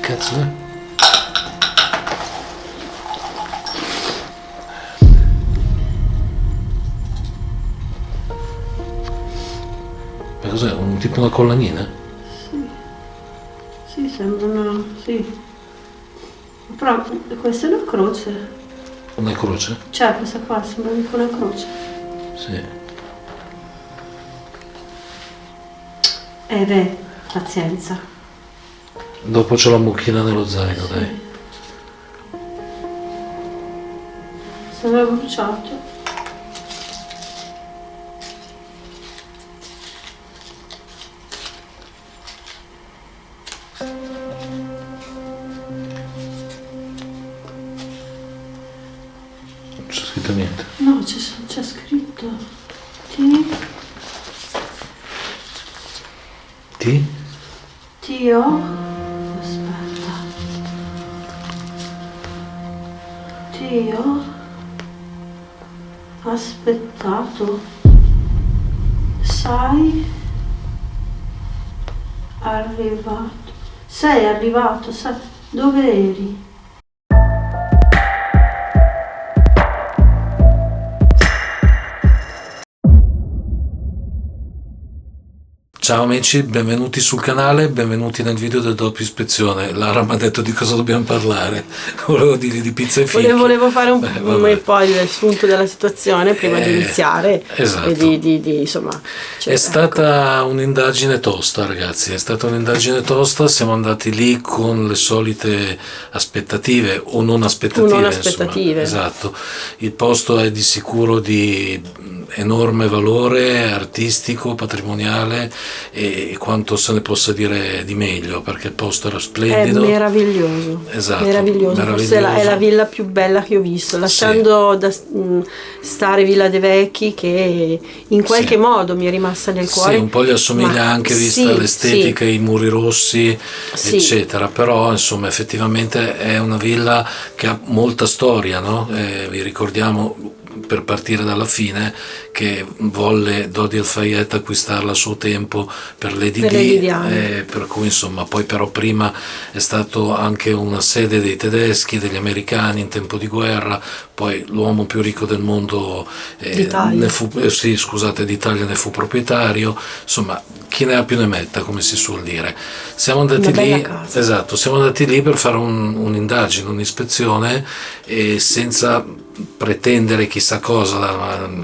cazzo è? Ma cos'è? Tipo una collanina? Sì, sembra una... sì. Però questa è una croce. Una croce? Cioè, questa qua sembra anche una croce. Sì. Beh, pazienza. Dopo c'ho la mucchina nello zaino, Sì. dai. Sembra bruciato. Non c'è scritto niente. No, c'è scritto Ti? Tio. Aspetta. Tio. Aspettato. Sei arrivato. Sei arrivato. Dove eri? Ciao amici, benvenuti sul canale, benvenuti nel video del doppio ispezione. Lara mi ha detto di cosa dobbiamo parlare. Volevo dirgli di pizza e fichi. Volevo fare un po' il riassunto della situazione prima di iniziare. Esatto. E insomma, è stata un'indagine tosta, ragazzi, è stata un'indagine tosta. Siamo andati lì con le solite aspettative o non aspettative. Insomma. Esatto. Il posto è di sicuro di enorme valore artistico, patrimoniale e quanto se ne possa dire di meglio, perché il posto era splendido. È meraviglioso. Esatto, meraviglioso. Forse è la villa più bella che ho visto, lasciando stare Villa dei Vecchi, che in qualche modo mi è rimasta nel cuore. Sì, un po' gli assomiglia anche vista l'estetica, i muri rossi, eccetera, però insomma effettivamente è una villa che ha molta storia, no? Vi ricordiamo, per partire dalla fine, che volle Dodi El-Fayed acquistarla a suo tempo per Lady Di, per cui insomma poi però prima è stato anche una sede dei tedeschi, degli americani in tempo di guerra, poi l'uomo più ricco del mondo d'Italia ne fu proprietario, insomma chi ne ha più ne metta, come si suol dire. Siamo andati lì per fare un'indagine, un'ispezione, e senza pretendere chissà cosa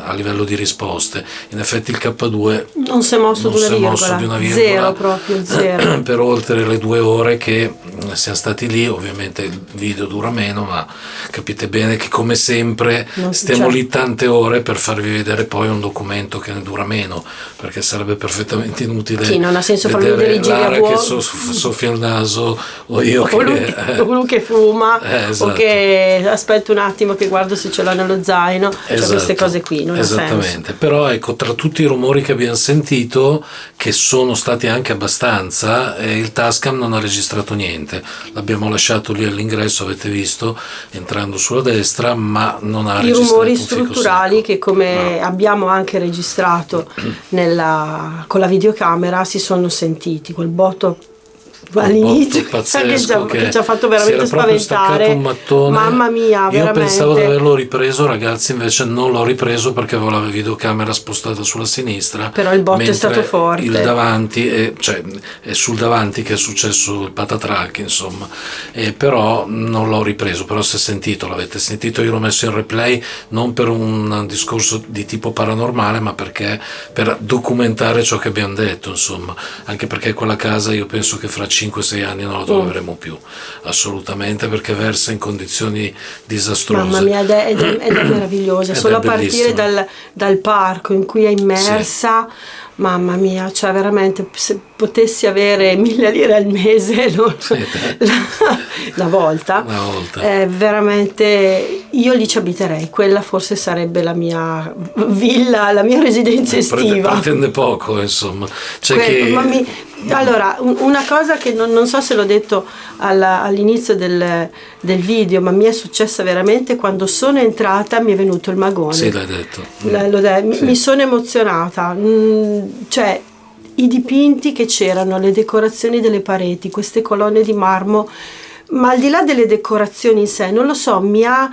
a livello di risposte. In effetti il K2 non si è mosso di una virgola, proprio zero per oltre le 2 ore che siamo stati lì. Ovviamente il video dura meno, ma capite bene che come sempre stiamo lì tante ore per farvi vedere poi un documento che ne dura meno, perché sarebbe perfettamente inutile. Sì, non ha senso farmi vedere vedere Lara che soffia il naso o io quello che fuma esatto. O che aspetta un attimo che guardo se ce l'ho nello zaino, cioè queste cose qui non ha senso. Però ecco, tra tutti i rumori che abbiamo sentito, che sono stati anche abbastanza, il Tascam non ha registrato niente. L'abbiamo lasciato lì all'ingresso, avete visto, entrando sulla destra, ma non ha registrato. I rumori strutturali che abbiamo anche registrato con la videocamera si sono sentiti, quel botto all'inizio che ci ha fatto veramente spaventare, un mattone. Mamma mia, io pensavo di averlo ripreso, ragazzi, invece non l'ho ripreso perché avevo la videocamera spostata sulla sinistra, però il botto è stato forte. Il davanti è sul davanti che è successo il patatrack, insomma, però non l'ho ripreso. Però se sentito, l'avete sentito, io l'ho messo in replay non per un discorso di tipo paranormale, ma perché per documentare ciò che abbiamo detto, insomma, anche perché quella casa io penso che fra 5-6 anni non la troveremo più, assolutamente, perché versa in condizioni disastrose. Mamma mia, ed è meravigliosa, solo a partire dal parco in cui è immersa. Mamma mia, cioè veramente, se potessi avere 1.000 lire al mese una volta, veramente io lì ci abiterei. Quella forse sarebbe la mia villa, la mia residenza estiva. Pretende poco, insomma. Allora, una cosa che non so se l'ho detto all'inizio del video, ma mi è successa veramente quando sono entrata, mi è venuto il magone. Sì, l'hai detto. Mi sono emozionata, cioè i dipinti che c'erano, le decorazioni delle pareti, queste colonne di marmo, ma al di là delle decorazioni in sé, non lo so, mi ha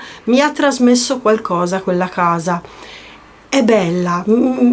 trasmesso qualcosa quella casa. È bella,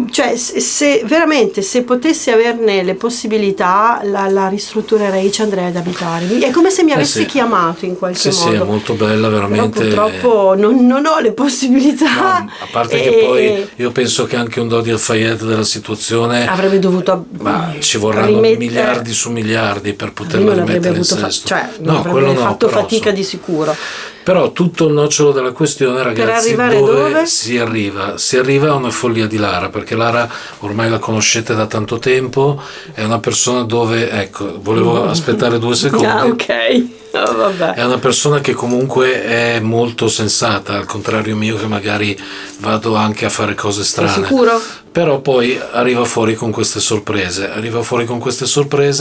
cioè se veramente, se potessi averne le possibilità la ristrutturerei, ci andrei ad abitare. È come se mi avessi chiamato in qualche modo. Sì, è molto bella, veramente. Però purtroppo non ho le possibilità. No, a parte che poi io penso che anche un Dodi Al-Fayed della situazione avrebbe dovuto, ma ci vorranno miliardi su miliardi per poterla rimettere in sesto. Non avrebbe fatto fatica di sicuro. Però tutto il nocciolo della questione, ragazzi, dove si arriva? Si arriva a una follia di Lara, perché Lara ormai la conoscete da tanto tempo, è una persona dove, ecco, volevo aspettare 2 secondi. Ok. Oh, vabbè. È una persona che comunque è molto sensata, al contrario mio che magari vado anche a fare cose strane. Sei sicuro? Però poi arriva fuori con queste sorprese,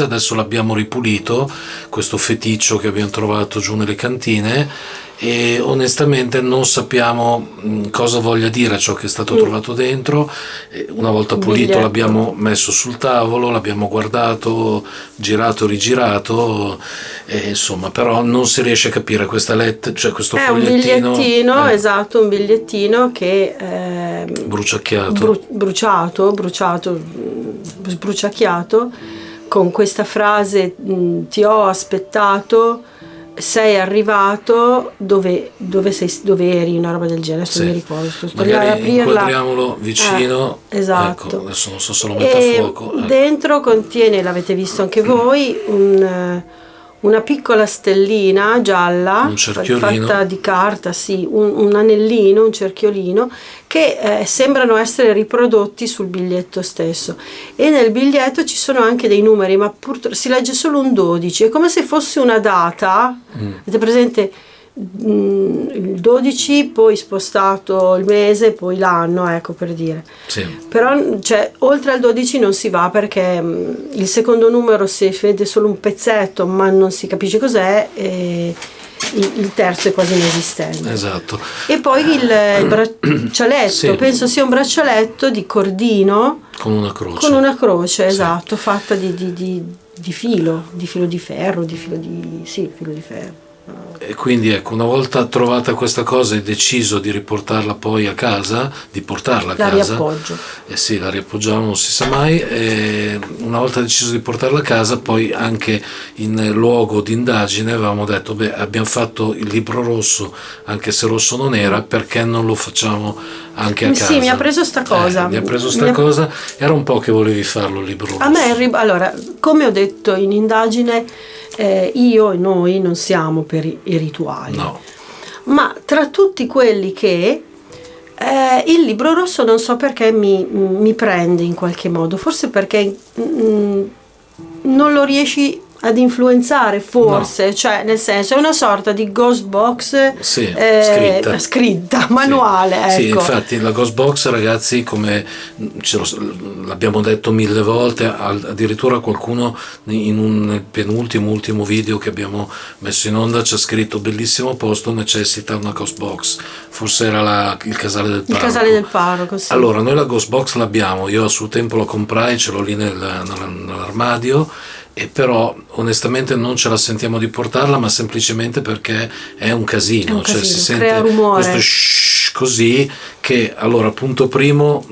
adesso l'abbiamo ripulito, questo feticcio che abbiamo trovato giù nelle cantine, e onestamente non sappiamo cosa voglia dire ciò che è stato trovato dentro. Una volta pulito l'abbiamo messo sul tavolo, l'abbiamo guardato, girato, rigirato, insomma, però non si riesce a capire questa lettera, cioè questo fogliettino. Un bigliettino, esatto, un bigliettino che bruciacchiato, sbruciacchiato, con questa frase: ti ho aspettato, sei arrivato, dove eri, una roba del genere, se mi ricordo. Magari inquadriamolo vicino, esatto. Ecco, adesso non so se lo metto a fuoco. Dentro contiene, l'avete visto anche voi, una piccola stellina gialla fatta di carta, un anellino, un cerchiolino, che sembrano essere riprodotti sul biglietto stesso, e nel biglietto ci sono anche dei numeri, ma purtroppo si legge solo un 12, è come se fosse una data. Avete presente il 12, poi spostato il mese, poi l'anno, ecco, per dire. Sì. Però cioè, oltre al 12 non si va, perché il secondo numero si vede solo un pezzetto ma non si capisce cos'è, e il terzo è quasi inesistente. Esatto. E poi il braccialetto, penso sia un braccialetto di cordino con una croce, esatto, fatta di filo di ferro, filo di ferro. E quindi ecco, una volta trovata questa cosa e deciso di riportarla poi a casa, di portarla a casa, riappoggio. La riappoggiamo, non si sa mai, e una volta deciso di portarla a casa, poi anche in luogo di indagine avevamo detto, abbiamo fatto il libro rosso, anche se rosso non era, perché non lo facciamo anche a casa? Sì, mi ha preso sta cosa. Cosa, era un po' che volevi farlo il libro rosso. A me allora, come ho detto in indagine, io e noi non siamo per i rituali, no. Ma tra tutti quelli che il libro rosso, non so perché mi prende in qualche modo, forse perché non lo riesci ad influenzare, forse, no. Cioè nel senso è una sorta di ghost box scritta manuale, ecco. Sì, infatti la ghost box, ragazzi, come l'abbiamo detto 1000 volte, addirittura qualcuno nel ultimo video che abbiamo messo in onda c'è scritto: bellissimo posto, necessita una ghost box. Forse era il casale del parroco. Il casale del parroco, sì. Allora noi la ghost box l'abbiamo, io a suo tempo la comprai, ce l'ho lì nell'armadio, e però onestamente non ce la sentiamo di portarla, ma semplicemente perché è un casino, cioè si sente crea rumore, questo shhh così, che allora, punto primo,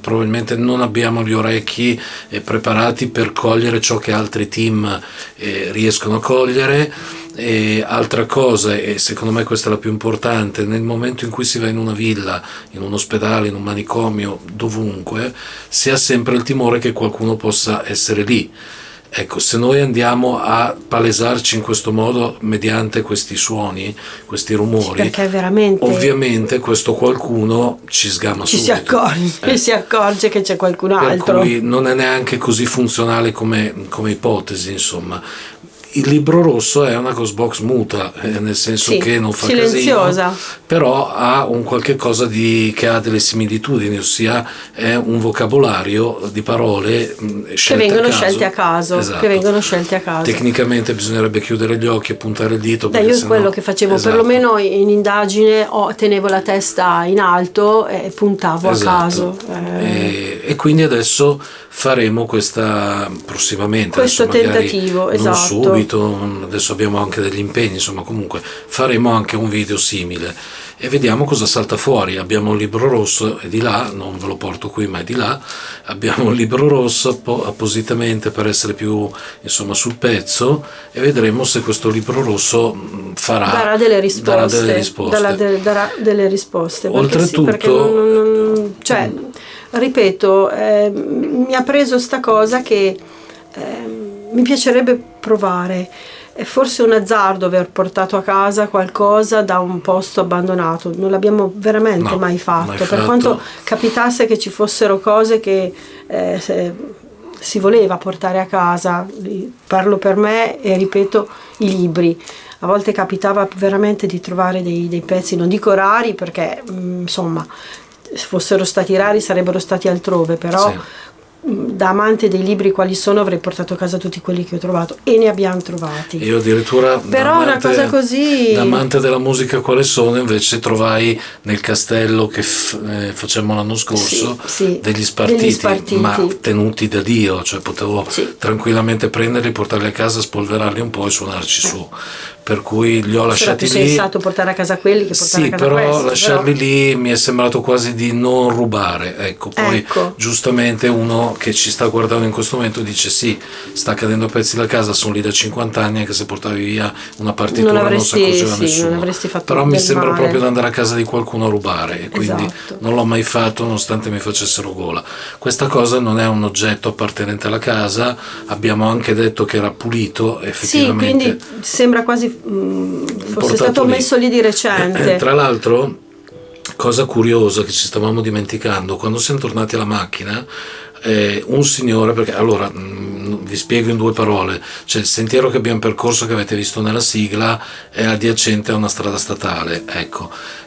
probabilmente non abbiamo gli orecchi preparati per cogliere ciò che altri team riescono a cogliere. E altra cosa, e secondo me questa è la più importante, nel momento in cui si va in una villa, in un ospedale, in un manicomio, dovunque, si ha sempre il timore che qualcuno possa essere lì. Ecco, se noi andiamo a palesarci in questo modo mediante questi suoni, questi rumori, perché veramente, ovviamente questo qualcuno ci sgama subito. Si accorge che c'è qualcun altro. Per cui non è neanche così funzionale come ipotesi, insomma. Il libro rosso è una Ghostbox muta, nel senso che non fa silenziosa, casino, però ha un qualche cosa che ha delle similitudini, ossia è un vocabolario di parole che vengono scelte a caso. Esatto. Che vengono scelte a caso. Tecnicamente bisognerebbe chiudere gli occhi e puntare il dito. Io è quello che facevo, perlomeno in indagine tenevo la testa in alto e puntavo a caso. E quindi adesso faremo prossimamente questo tentativo, non subito, adesso abbiamo anche degli impegni, insomma, comunque faremo anche un video simile e vediamo cosa salta fuori. Abbiamo un libro rosso e di là, non ve lo porto qui ma è di là, abbiamo un libro rosso appositamente per essere più, insomma, sul pezzo, e vedremo se questo libro rosso darà delle risposte. Oltretutto, ripeto, mi ha preso sta cosa che mi piacerebbe provare. È forse un azzardo aver portato a casa qualcosa da un posto abbandonato, non l'abbiamo veramente mai fatto. Per quanto capitasse che ci fossero cose che si voleva portare a casa, parlo per me e ripeto, i libri. A volte capitava veramente di trovare dei pezzi, non dico rari perché insomma, se fossero stati rari sarebbero stati altrove, però da amante dei libri quali sono, avrei portato a casa tutti quelli che ho trovato, e ne abbiamo trovati. Io addirittura, però una cosa così, da amante della musica quale sono, invece trovai nel castello che facemmo l'anno scorso degli spartiti, ma tenuti da Dio, cioè potevo tranquillamente prenderli, portarli a casa, spolverarli un po' e suonarci su. Per cui li ho lasciati lì. È più sensato portare a casa quelli che portare a casa però questi, lasciarli lì mi è sembrato quasi di non rubare. Poi giustamente uno che ci sta guardando in questo momento dice sta cadendo a pezzi la casa, sono lì da 50 anni, anche se portavi via una partitura non si accorgeva nessuno. Non avresti fatto però mi sembra male. Proprio di andare a casa di qualcuno a rubare, e quindi non l'ho mai fatto, nonostante mi facessero gola. Questa cosa non è un oggetto appartenente alla casa, abbiamo anche detto che era pulito effettivamente. Quindi sembra quasi fosse stato messo lì di recente. Tra l'altro, cosa curiosa che ci stavamo dimenticando, quando siamo tornati alla macchina, un signore, perché allora vi spiego in 2 parole, cioè il sentiero che abbiamo percorso, che avete visto nella sigla, è adiacente a una strada statale,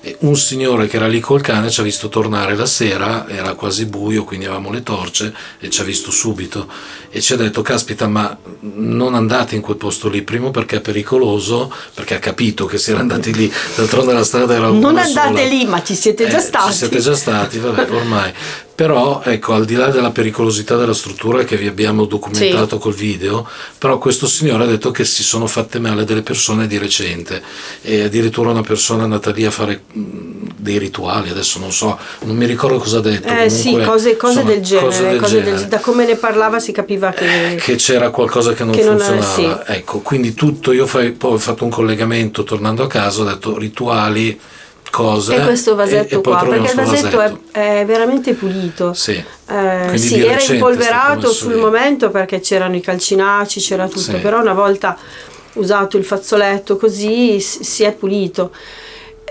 e un signore che era lì col cane ci ha visto tornare la sera, era quasi buio, quindi avevamo le torce, e ci ha visto subito e ci ha detto: caspita, ma non andate in quel posto lì, primo perché è pericoloso, perché ha capito che si era andati lì, d'altronde la strada era non andate lì, ma ci siete già stati. Ci siete già stati, vabbè, ormai. Però al di là della pericolosità della struttura che vi abbiamo documentato col video, però questo signore ha detto che si sono fatte male delle persone di recente, e addirittura una persona è andata lì a fare dei rituali, adesso non mi ricordo cosa ha detto. Comunque, cose del genere. Da come ne parlava si capiva che c'era qualcosa che non funzionava. Quindi tutto, poi ho fatto un collegamento tornando a casa, ho detto rituali, cose, e questo vasetto qua, perché il vasetto è veramente pulito. Era impolverato sul momento perché c'erano i calcinaci, c'era tutto, però una volta usato il fazzoletto così si è pulito.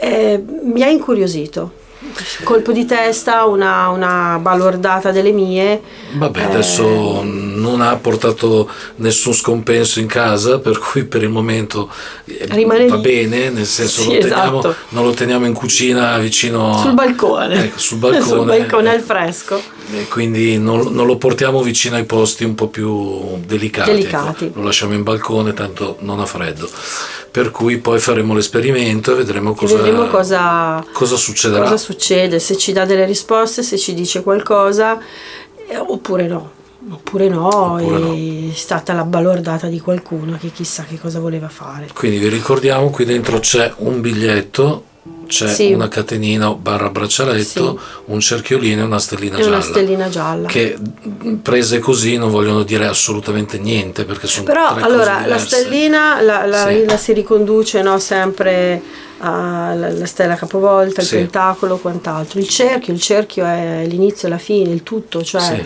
Mi ha incuriosito. Colpo di testa, una balordata delle mie. Vabbè, adesso non ha portato nessun scompenso in casa, per cui per il momento va bene, nel senso non lo teniamo in cucina vicino sul balcone, sul balcone al fresco, e quindi non lo portiamo vicino ai posti un po' più delicati. Lo lasciamo in balcone, tanto non ha freddo, per cui poi faremo l'esperimento e vedremo cosa succederà. Cosa succede, se ci dà delle risposte, se ci dice qualcosa, oppure no, è stata la balordata di qualcuno che chissà che cosa voleva fare. Quindi vi ricordiamo, qui dentro c'è un biglietto, c'è una catenina / braccialetto, un cerchiolino e una stellina gialla, che prese così non vogliono dire assolutamente niente, perché sono tre cose diverse. La stellina la si riconduce sempre alla stella capovolta, il pentacolo, quant'altro. Il cerchio è l'inizio e la fine, il tutto, cioè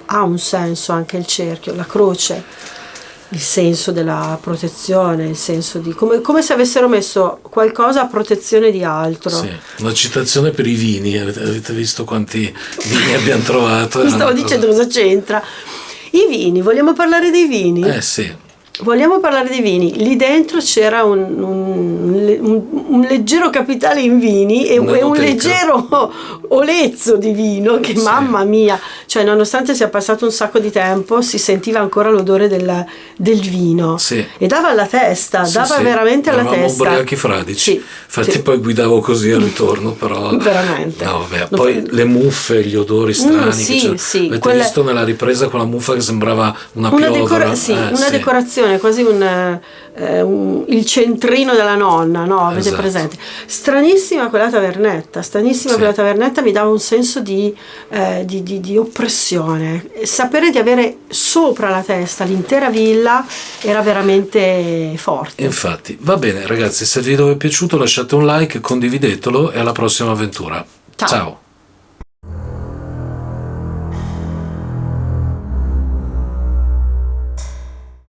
ha un senso anche il cerchio, la croce, il senso della protezione, il senso di come se avessero messo qualcosa a protezione di altro. Una citazione per i vini, avete visto quanti vini abbiamo trovato? Mi stavo dicendo cosa c'entra. I vini, vogliamo parlare dei vini? Vogliamo parlare di vini? Lì dentro c'era un leggero capitale in vini e un leggero olezzo di vino che, mamma mia, cioè nonostante sia passato un sacco di tempo si sentiva ancora l'odore del vino, e dava alla testa, veramente alla testa. Eravamo ubriachi fradici, infatti poi guidavo così al ritorno, però veramente. No, vabbè. Poi le muffe, gli odori strani, avete visto nella ripresa quella muffa che sembrava una piovra? Una decorazione, quasi il centrino della nonna, no? Avete presente? Stranissima quella tavernetta, quella tavernetta, mi dava un senso di oppressione. Sapere di avere sopra la testa l'intera villa era veramente forte. Infatti, va bene ragazzi, se il video vi è piaciuto lasciate un like, condividetelo e alla prossima avventura. Ciao.